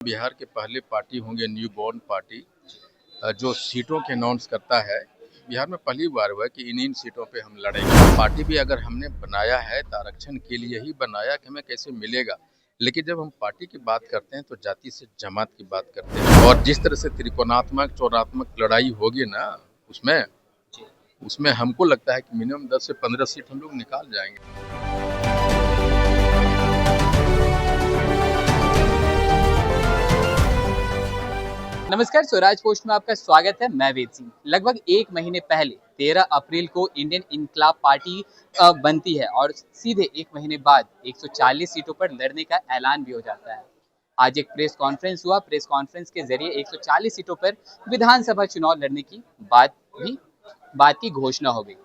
बिहार के पहले पार्टी होंगे न्यू बॉर्न पार्टी जो सीटों के अनाउंस करता है। बिहार में पहली बार हुआ है कि इन सीटों पे हम लड़ेंगे। पार्टी भी अगर हमने बनाया है तो आरक्षण के लिए ही बनाया कि हमें कैसे मिलेगा, लेकिन जब हम पार्टी की बात करते हैं तो जाति से जमात की बात करते हैं। और जिस तरह से त्रिकोणात्मक चौरात्मक लड़ाई होगी ना, उसमें उसमें हमको लगता है कि मिनिमम 10 से 15 सीट हम लोग निकाल जाएंगे। नमस्कार, स्वराज पोस्ट में आपका स्वागत है। मैं वेद सिंह। लगभग एक महीने पहले 13 अप्रैल को इंडियन इनकलाब पार्टी बनती है और सीधे एक महीने बाद 140 सीटों पर लड़ने का ऐलान भी हो जाता है। आज एक प्रेस कॉन्फ्रेंस हुआ। प्रेस कॉन्फ्रेंस के जरिए 140 सीटों पर विधानसभा चुनाव लड़ने की बात की घोषणा हो गई।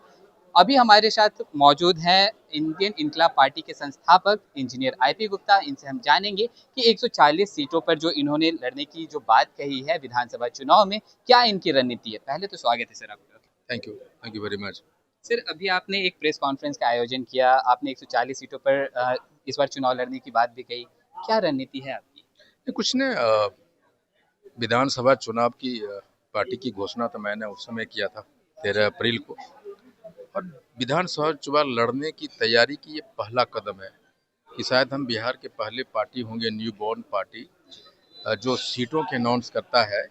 अभी हमारे साथ मौजूद हैं इंडियन इनकलाब पार्टी के संस्थापक इंजीनियर आईपी गुप्ता। इनसे हम जानेंगे कि 140 सीटों पर जो इन्होंने लड़ने की जो बात कही है विधानसभा चुनाव में, क्या इनकी रणनीति है। पहले तो स्वागत है सर आपका। Thank you very much. Sir, अभी आपने एक प्रेस कॉन्फ्रेंस का आयोजन किया। आपने 140 सीटों पर इस बार चुनाव लड़ने की बात भी कही। क्या रणनीति है आपकी? कुछ ने विधानसभा चुनाव की पार्टी की घोषणा तो मैंने उस समय किया था 13 अप्रैल को, और विधानसभा चुनाव लड़ने की तैयारी की ये पहला कदम है कि शायद हम बिहार के पहले पार्टी होंगे न्यू बॉर्न पार्टी जो सीटों के अनाउंस करता है।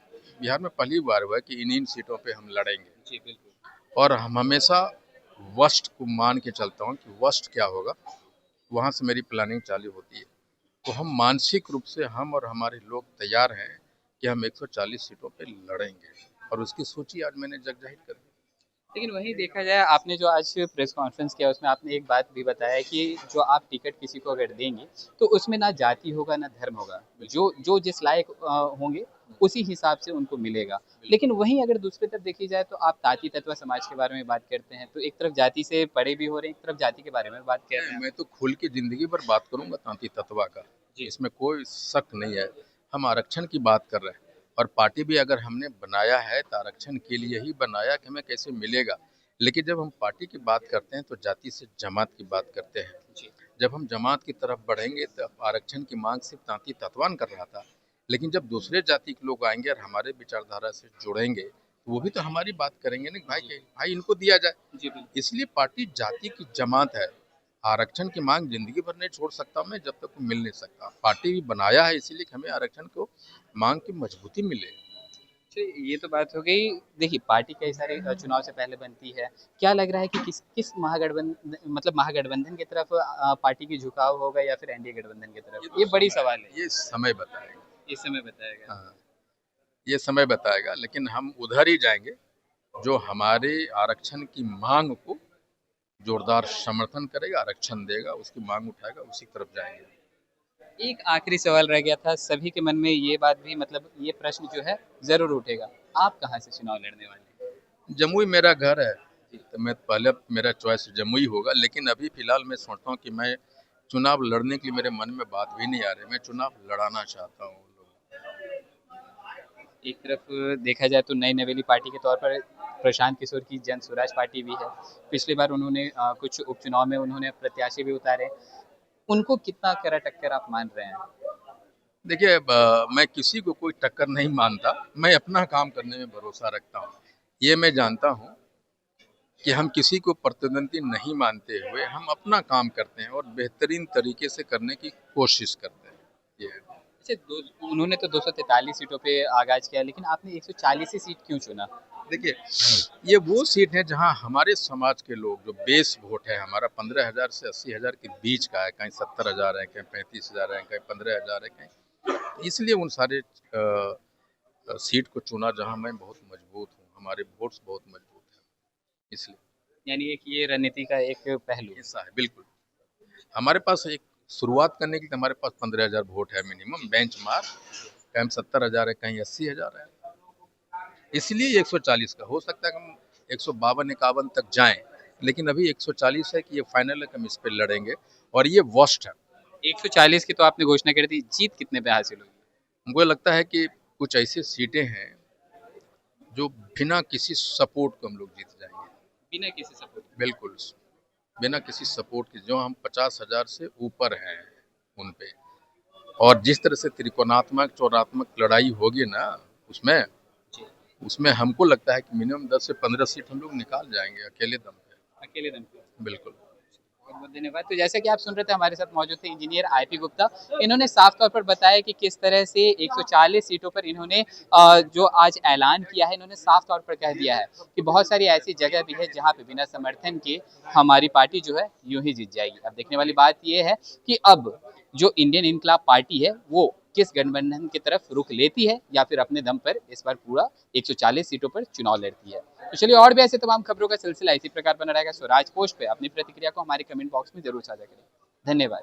बिहार में पहली बार हुआ है कि इन सीटों पे हम लड़ेंगे। जी बिल्कुल। और हम हमेशा वर्स्ट को मान के चलता हूँ कि वर्स्ट क्या होगा, वहाँ से मेरी प्लानिंग चालू होती है। तो हम मानसिक रूप से हम और हमारे लोग तैयार हैं कि हम 140 सीटों पे लड़ेंगे, और उसकी सूची आज मैंने जग जाहिर कर दी। लेकिन वहीं देखा जाए, आपने जो आज प्रेस कॉन्फ्रेंस किया उसमें आपने एक बात भी बताया कि जो आप टिकट किसी को अगर देंगे तो उसमें ना जाति होगा ना धर्म होगा, जो जिस लायक होंगे उसी हिसाब से उनको मिलेगा। लेकिन वहीं अगर दूसरी तरफ देखी जाए तो आप ताती तत्वा समाज के बारे में बात करते हैं, तो एक तरफ जाति से परे भी हो रहे हैं, एक तरफ जाति के बारे में बात कर रहे हैं। मैं तो खुल के जिंदगी भर बात करूंगा तांती तत्वा का, इसमें कोई शक नहीं है। हम आरक्षण की बात कर रहे हैं, और पार्टी भी अगर हमने बनाया है तो आरक्षण के लिए ही बनाया कि हमें कैसे मिलेगा। लेकिन जब हम पार्टी की बात करते हैं तो जाति से जमात की बात करते हैं। जब हम जमात की तरफ बढ़ेंगे तो आरक्षण की मांग सिर्फ तांती तत्वान कर रहा था, लेकिन जब दूसरे जाति के लोग आएंगे और हमारे विचारधारा से जुड़ेंगे तो वो भी तो हमारी बात करेंगे ना, भाई इनको दिया जाए। इसलिए पार्टी जाति की जमात है। आरक्षण की मांग जिंदगी भर नहीं छोड़ सकता मैं, जब तक वो मिल नहीं सकता। पार्टी भी बनाया है इसीलिए कि हमें आरक्षण को मांग की मजबूती मिले। ये तो बात हो गई। देखिए, पार्टी कई सारे चुनाव से पहले बनती है। क्या लग रहा है कि किस किस महागठबंधन, मतलब महागठबंधन की तरफ पार्टी की झुकाव होगा या फिर एनडीए गठबंधन की तरफ? ये बड़ी सवाल है। ये समय बताएगा। इस समय बताएगा। हाँ, ये समय बताएगा, लेकिन हम उधर ही जाएंगे जो हमारे आरक्षण की मांग को जोरदार समर्थन करेगा, आरक्षण देगा, उसकी मांग उठाएगा, उसी तरफ जाएंगे। एक आखिरी सवाल रह गया था सभी के मन में, ये बात भी, मतलब ये प्रश्न जो है जरूर उठेगा, आप कहाँ से चुनाव लड़ने वाले हैं? जमुई मेरा घर है, तो मैं पहले मेरा चॉइस जमुई होगा, लेकिन अभी फिलहाल मैं सोचता हूँ कि मैं चुनाव लड़ने के लिए मेरे मन में बात भी नहीं आ रही। मैं चुनाव लड़ाना चाहता हूँ। एक तरफ देखा जाए तो नई नवेली पार्टी के तौर पर प्रशांत किशोर की जन स्वराज पार्टी भी है। पिछली बार उन्होंने कुछ उपचुनाव में उन्होंने प्रत्याशी भी उतारे। उनको कितना कड़ा टक्कर आप मान रहे हैं? देखिए, मैं किसी को कोई टक्कर नहीं मानता। मैं अपना काम करने में भरोसा रखता हूँ। ये मैं जानता हूँ कि हम किसी को प्रतिद्वंदी नहीं मानते हुए हम अपना काम करते हैं और बेहतरीन तरीके से करने की कोशिश करते हैं। ये है। अच्छा, उन्होंने तो 243 सीटों पे आगाज किया, लेकिन आपने 140 ही सीट क्यों चुना? देखिए, ये वो सीट है जहां हमारे समाज के लोग, जो बेस वोट है हमारा 15,000 से 80,000 के बीच का है, कहीं 70,000 है, कहीं 35,000 है, कहीं 15,000 है, कहीं, इसलिए उन सारे सीट को चुना जहां मैं बहुत मजबूत हूँ, हमारे वोट्स बहुत मजबूत हैं, इसलिए। यानी एक ये रणनीति का एक पहलू। ऐसा है, बिल्कुल। हमारे पास एक शुरुआत करने के लिए हमारे पास 15,000 वोट है मिनिमम बेंच मार्क। कहीं 70,000 है, कहीं 80,000 है, इसलिए 140 का हो सकता है कि हम 152-51 तक जाएं, लेकिन अभी 140 है कि ये फाइनल है कि हम इस पे लड़ेंगे, और ये वर्स्ट है। 140 की तो आपने घोषणा कर दी, जीत कितने पे हासिल होगी? मुझे लगता है कि कुछ ऐसी सीटें हैं जो बिना किसी सपोर्ट को हम लोग जीत जाएंगे। बिना किसी सपोर्ट? बिल्कुल, बिना किसी सपोर्ट के, जो हम 50,000 से ऊपर हैं उन पे। और जिस तरह से त्रिकोणात्मक चौरात्मक लड़ाई होगी ना उसमें जी, उसमें हमको लगता है कि मिनिमम 10 से 15 सीट हम लोग निकाल जाएंगे अकेले दम पे। अकेले दम पे। बिल्कुल। बहुत बहुत धन्यवाद। तो जैसा कि आप सुन रहे थे, हमारे साथ मौजूद थे इंजीनियर आईपी गुप्ता। इन्होंने साफ तौर पर बताया कि किस तरह से 140 सीटों पर इन्होंने जो आज ऐलान किया है, इन्होंने साफ तौर पर कह दिया है कि बहुत सारी ऐसी जगह भी है जहां पे बिना समर्थन के हमारी पार्टी जो है यूं ही जीत जाएगी। अब देखने वाली बात यह है कि अब जो इंडियन इनकलाब पार्टी है वो किस गठबंधन की तरफ रुख लेती है या फिर अपने दम पर इस बार पूरा 140 सीटों पर चुनाव लड़ती है। तो चलिए, और भी ऐसे तमाम खबरों का सिलसिला इसी प्रकार बना रहेगा। स्वराज पोस्ट पे अपनी प्रतिक्रिया को हमारे कमेंट बॉक्स में जरूर साझा करें। धन्यवाद।